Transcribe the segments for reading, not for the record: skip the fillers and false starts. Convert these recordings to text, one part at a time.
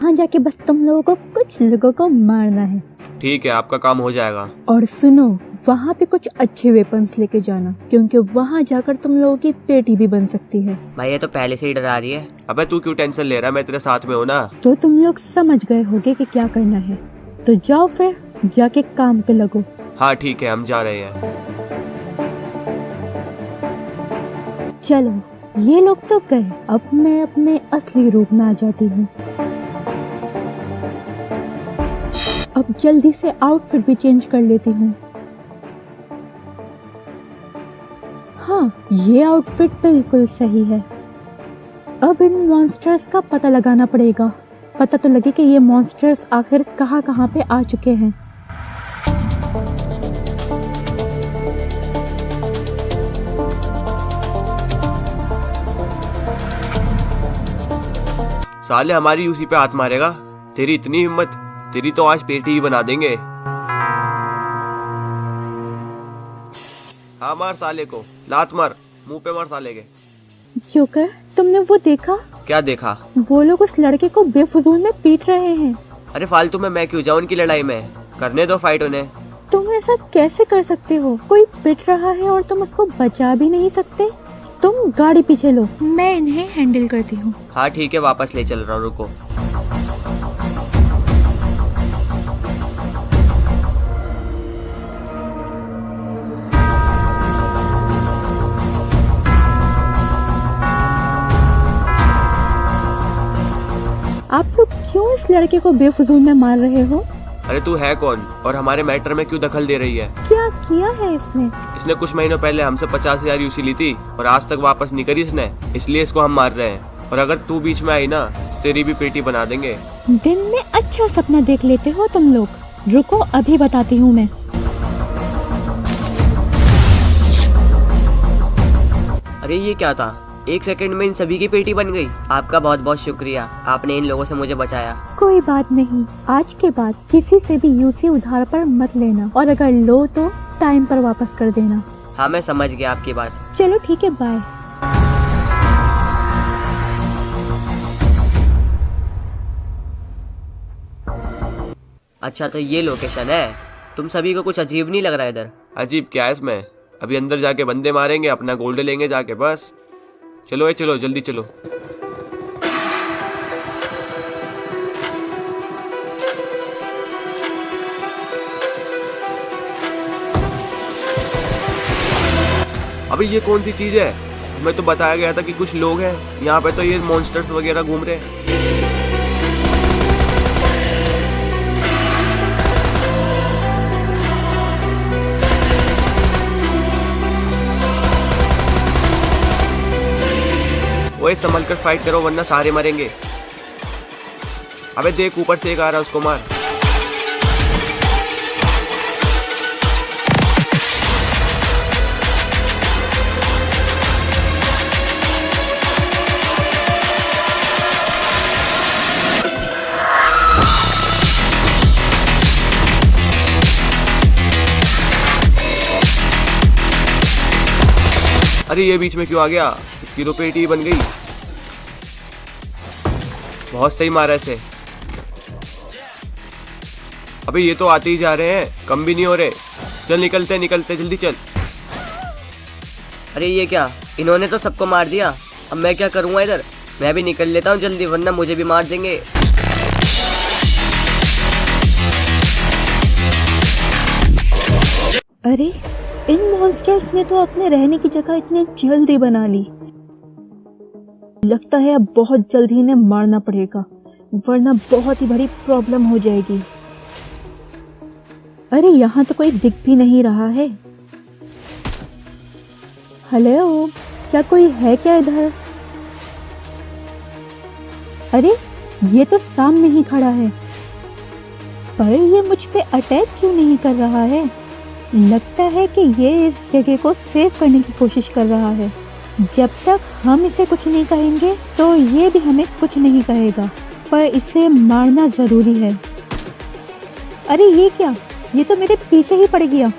वहाँ जाके बस तुम लोगों को कुछ लोगों को मारना है। ठीक है, आपका काम हो जाएगा। और सुनो, वहाँ पे कुछ अच्छे वेपन्स लेके जाना, क्योंकि वहाँ जाकर तुम लोगों की पेटी भी बन सकती है। भाई ये तो पहले से ही डरा रही है। अबे तू क्यों टेंशन ले रहा है, मैं तेरे साथ में हूँ ना। तो तुम लोग समझ गए होगे कि क्या करना है, तो जाओ फिर जाके काम पे लगो। हाँ ठीक है, हम जा रहे हैं। चलो, ये लोग तो गए, अब मैं अपने असली रूप में आ जाती हूँ। अब जल्दी से आउटफिट भी चेंज कर लेती हूँ। हाँ, ये आउटफिट बिल्कुल सही है। अब इन मॉन्स्टर्स का पता लगाना पड़ेगा, पता तो लगे कि ये मॉन्स्टर्स आखिर कहाँ पे आ चुके हैं। साले हमारी उसी पे हाथ मारेगा, तेरी इतनी हिम्मत, तेरी तो आज पेटी ही बना देंगे। हाँ मार साले को, लात मार, मुंह पे मार साले के। जोकर, तुमने वो देखा? क्या देखा? वो लोग उस लड़के को बेफजूल में पीट रहे हैं। अरे फालतू में मैं क्यों जाऊँ उनकी लड़ाई में, करने दो फाइट उन्हें। तुम ऐसा कैसे कर सकते हो? कोई पिट रहा है और तुम उसको बचा भी नहीं सकते। तुम गाड़ी पीछे लो, मैं इन्हें हैंडल करती हूँ। हाँ ठीक है, वापस ले चल रहा हूँ, रुको। आप लोग क्यों इस लड़के को बेफजूल में मार रहे हो? अरे तू है कौन और हमारे मैटर में क्यों दखल दे रही है? क्या किया है इसने? इसने कुछ महीनों पहले हमसे 50,000 यूसी ली थी और आज तक वापस नहीं करी इसने, इसलिए इसको हम मार रहे हैं। और अगर तू बीच में आई ना, तेरी भी पेटी बना देंगे। दिन में अच्छा सपना देख लेते हो तुम लोग। रुको, अभी बताती हूँ मैं। अरे ये क्या था, 1 सेकंड में इन सभी की पेटी बन गई। आपका बहुत बहुत शुक्रिया, आपने इन लोगों से मुझे बचाया। कोई बात नहीं, आज के बाद किसी से भी यूसी उधार पर मत लेना, और अगर लो तो टाइम पर वापस कर देना। हाँ मैं समझ गया आपकी बात। चलो ठीक है, बाय। अच्छा तो ये लोकेशन है, तुम सभी को कुछ अजीब नहीं लग रहा है इधर? अजीब क्या है इसमें, अभी अंदर जाके बंदे मारेंगे, अपना गोल्ड लेंगे जाके, बस। चलो चलो जल्दी चलो। अबे ये कौन सी चीज है? हमें तो बताया गया था कि कुछ लोग हैं यहाँ पे, तो ये मॉन्स्टर्स वगैरह घूम रहे हैं। ओए संभल कर फाइट करो वरना सारे मरेंगे। अबे देख ऊपर से एक आ रहा है, उसको मार। अरे ये बीच में क्यों आ गया? इसकी तो पेटी ही बन गई। बहुत सही मारा इसे। अबे ये तो आते ही जा रहे हैं, कम भी नहीं हो रहे। चल निकलते निकलते, जल्दी चल। अरे ये क्या, इन्होंने तो सबको मार दिया। अब मैं क्या करूँगा इधर? मैं भी निकल लेता हूँ जल्दी, वरना मुझे भी मार देंगे। अरे इन मॉन्स्टर्स ने तो अपने रहने की जगह इतनी जल्दी बना ली। लगता है अब बहुत जल्दी इन्हें मारना पड़ेगा, वरना बहुत ही बड़ी प्रॉब्लम हो जाएगी। अरे यहाँ तो कोई दिख भी नहीं रहा है। हेलो, क्या कोई है क्या इधर? अरे ये तो सामने ही खड़ा है, पर ये मुझ पे अटैक क्यों नहीं कर रहा है? लगता है कि ये इस जगह को सेव करने की कोशिश कर रहा है। जब तक हम इसे कुछ नहीं कहेंगे तो ये भी हमें कुछ नहीं कहेगा, पर इसे मारना जरूरी है। अरे ये क्या, ये तो मेरे पीछे ही पड़ गया।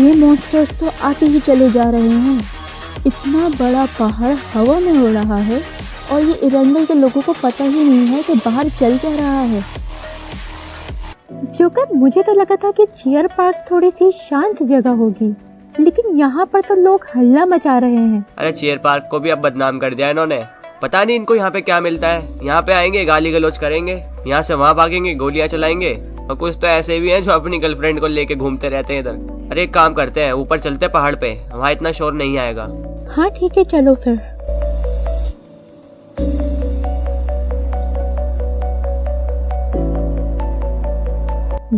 ये मॉन्स्टर्स तो आते ही चले जा रहे हैं। इतना बड़ा पहाड़ हवा में हो रहा है और ये इरंगल के लोगों को पता ही नहीं है कि बाहर चल क्या रहा है। जोकर, मुझे तो लगा था कि चियर पार्क थोड़ी सी शांत जगह होगी, लेकिन यहाँ पर तो लोग हल्ला मचा रहे हैं। अरे चेयर पार्क को भी अब बदनाम कर दिया इन्होंने। पता नहीं इनको यहाँ पे क्या मिलता है। यहाँ पे आएंगे, गाली गलौज करेंगे, यहाँ से वहाँ भागेंगे, गोलियां चलाएंगे, और कुछ तो ऐसे भी हैं जो अपनी गर्लफ्रेंड को लेके घूमते रहते हैं इधर। अरे एक काम करते हैं, ऊपर चलते हैं पहाड़ पे, वहाँ इतना शोर नहीं आएगा। हाँ ठीक है, चलो फिर।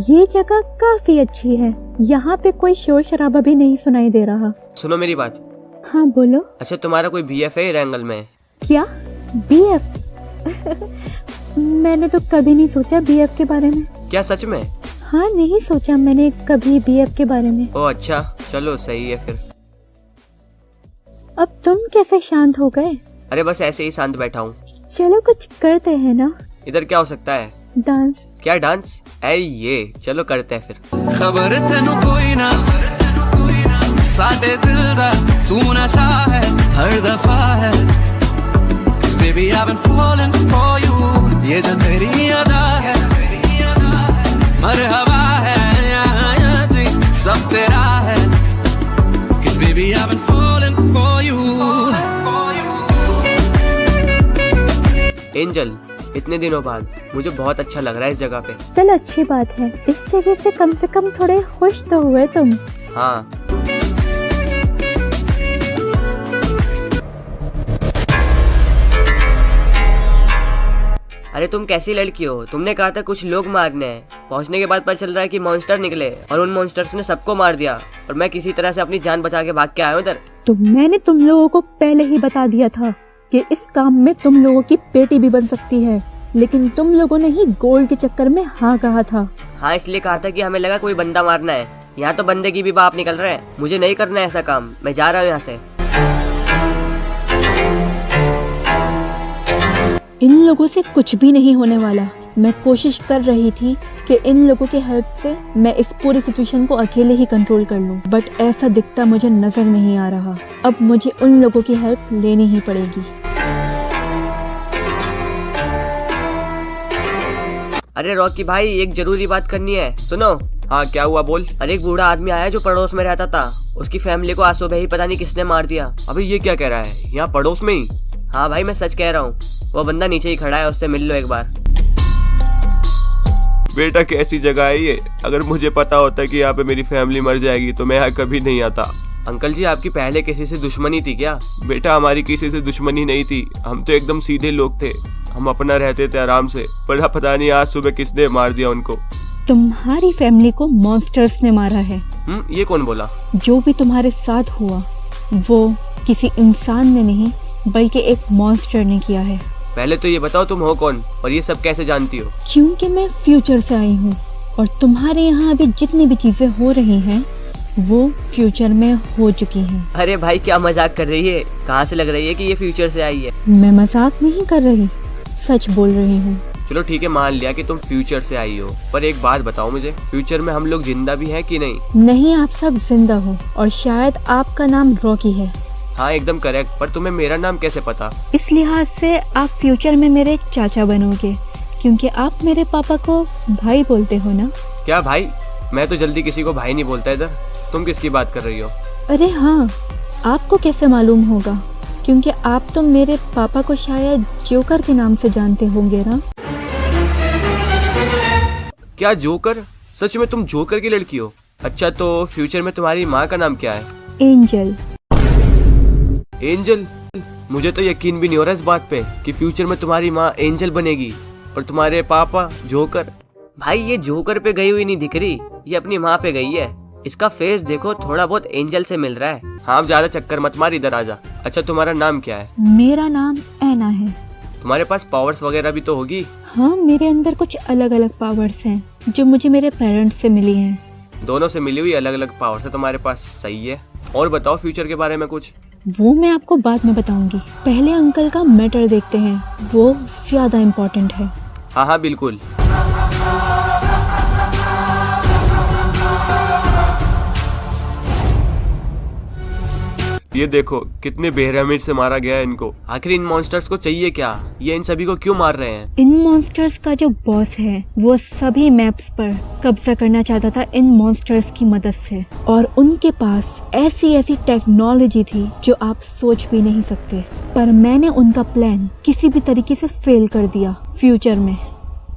ये जगह काफी अच्छी है, यहाँ पे कोई शोर शराबा भी नहीं सुनाई दे रहा। सुनो मेरी बात। हाँ बोलो। अच्छा तुम्हारा कोई BF है इरंगल में? क्या BF? मैंने तो कभी नहीं सोचा BF के बारे में। क्या सच में? हाँ, नहीं सोचा मैंने कभी BF के बारे में। ओह अच्छा, चलो सही है फिर। अब तुम कैसे शांत हो गए? अरे बस ऐसे ही शांत बैठा हूँ। चलो कुछ करते हैं ना। इधर क्या हो सकता है? डांस। क्या डांस? ये चलो करते हैं फिर। खबर तेनू कोई ना, साडे दिल दा तू नशा है हर दफा है। Baby I've been falling for you, ये जो तेरी अदा है, मरहबा है, सब तेरा है। Cause baby I've been falling for you। Angel, इतने दिनों बाद मुझे बहुत अच्छा लग रहा है इस जगह पे। चलो अच्छी बात है, इस जगह से कम थोड़े खुश तो हुए तुम। हाँ। अरे तुम कैसी लड़की हो? तुमने कहा था कुछ लोग मारने हैं, पहुंचने के बाद पता चल रहा है कि मॉन्स्टर निकले और उन मॉन्स्टर्स ने सबको मार दिया, और मैं किसी तरह से अपनी जान बचा के भाग के आया हूँ इधर। तो मैंने तुम लोगों को पहले ही बता दिया था कि इस काम में तुम लोगों की पेटी भी बन सकती है, लेकिन तुम लोगों ने ही गोल्ड के चक्कर में हाँ कहा था। हाँ, इसलिए कहा था कि हमें लगा कोई बंदा मारना है। यहाँ तो बंदे की भी बाप निकल रहे हैं। मुझे नहीं करना है ऐसा काम, मैं जा रहा हूँ यहाँ से। इन लोगों से कुछ भी नहीं होने वाला। मैं कोशिश कर रही थी कि इन लोगों की हेल्प से मैं इस पूरी सिचुएशन को अकेले ही कंट्रोल कर लूं, बट ऐसा दिखता मुझे नजर नहीं आ रहा। अब मुझे उन लोगों की हेल्प लेनी ही पड़ेगी। अरे रॉकी भाई, एक जरूरी बात करनी है, सुनो। हाँ क्या हुआ बोल। अरे एक बूढ़ा आदमी आया जो पड़ोस में रहता था, उसकी फैमिली को आज सुबह ही पता नहीं किसने मार दिया। अबे ये क्या कह रहा है, यहाँ पड़ोस में ही? हाँ भाई, मैं सच कह रहा हूँ। वो बंदा नीचे ही खड़ा है, उससे मिल लो एक बार। बेटा कैसी जगह है ये? अगर मुझे पता होता कि यहाँ पे मेरी फैमिली मर जाएगी तो मैं यहाँ कभी नहीं आता। अंकल जी, आपकी पहले किसी से दुश्मनी थी क्या? बेटा हमारी किसी से दुश्मनी नहीं थी, हम तो एकदम सीधे लोग थे, हम अपना रहते थे आराम से। पर पता नहीं आज सुबह किसने मार दिया उनको। तुम्हारी फैमिली को मॉन्स्टर्स ने मारा है। ये कौन बोला? जो भी तुम्हारे साथ हुआ वो किसी इंसान ने नहीं बल्कि एक मॉन्स्टर ने किया है। पहले तो ये बताओ तुम हो कौन और ये सब कैसे जानती हो? क्योंकि मैं फ्यूचर से आई हूँ और तुम्हारे यहाँ अभी जितनी भी चीजें हो रही हैं वो फ्यूचर में हो चुकी हैं। अरे भाई, क्या मजाक कर रही है? कहाँ से लग रही है कि ये फ्यूचर से आई है? मैं मजाक नहीं कर रही, सच बोल रही हूँ। चलो ठीक है, मान लिया कि तुम फ्यूचर से आई हो, पर एक बात बताओ मुझे, फ्यूचर में हम लोग जिंदा भी हैं कि नहीं? नहीं, आप सब जिंदा हो और शायद आपका नाम रॉकी है। हाँ एकदम करेक्ट, पर तुम्हें मेरा नाम कैसे पता? इस लिहाज से आप फ्यूचर में मेरे चाचा बनोगे, क्योंकि आप मेरे पापा को भाई बोलते हो ना। क्या भाई? मैं तो जल्दी किसी को भाई नहीं बोलता इधर। तुम किसकी बात कर रही हो? अरे हाँ, आपको कैसे मालूम होगा, क्योंकि आप तो मेरे पापा को शायद जोकर के नाम से जानते होंगे ना। क्या जोकर? सच में तुम जोकर की लड़की हो? अच्छा, तो फ्यूचर में तुम्हारी माँ का नाम क्या है? एंजल। एंजल? मुझे तो यकीन भी नहीं हो रहा इस बात पे कि फ्यूचर में तुम्हारी माँ एंजल बनेगी और तुम्हारे पापा जोकर। भाई, ये जोकर पे गई हुई नहीं दिख रही, ये अपनी माँ पे गई है। इसका फेस देखो, थोड़ा बहुत एंजल से मिल रहा है। हाँ ज्यादा चक्कर मत मार, इधर आजा। अच्छा तुम्हारा नाम क्या है? मेरा नाम ऐना है। तुम्हारे पास पावर्स वगैरह भी तो होगी? हाँ, मेरे अंदर कुछ अलग अलग पावर्स हैं जो मुझे मेरे पेरेंट्स से मिली हैं। दोनों से मिली हुई अलग अलग पावर्स है तुम्हारे पास, सही है। और बताओ फ्यूचर के बारे में कुछ। वो मैं आपको बाद में बताऊंगी, पहले अंकल का मैटर देखते हैं, वो ज्यादा इम्पोर्टेंट है। हाँ हाँ बिल्कुल। ये देखो कितने बेरहमी से मारा गया है इनको। आखिर इन मॉन्स्टर्स को चाहिए क्या? ये इन सभी को क्यों मार रहे हैं? इन मॉन्स्टर्स का जो बॉस है वो सभी मैप्स पर कब्जा करना चाहता था इन मॉन्स्टर्स की मदद से, और उनके पास ऐसी ऐसी टेक्नोलॉजी थी जो आप सोच भी नहीं सकते। पर मैंने उनका प्लान किसी भी तरीके से फेल कर दिया फ्यूचर में।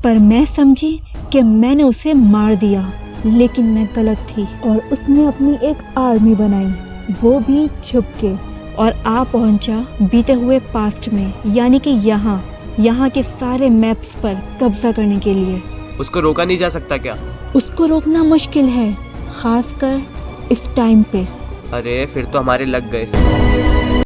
पर मैं समझी कि मैंने उसे मार दिया, लेकिन मैं गलत थी और उसने अपनी एक आर्मी बनाई, वो भी छुप के, और आ पहुंचा बीते हुए पास्ट में, यानी कि यहाँ के सारे मैप्स पर कब्जा करने के लिए। उसको रोका नहीं जा सकता क्या? उसको रोकना मुश्किल है, खासकर इस टाइम पे। अरे फिर तो हमारे लग गए।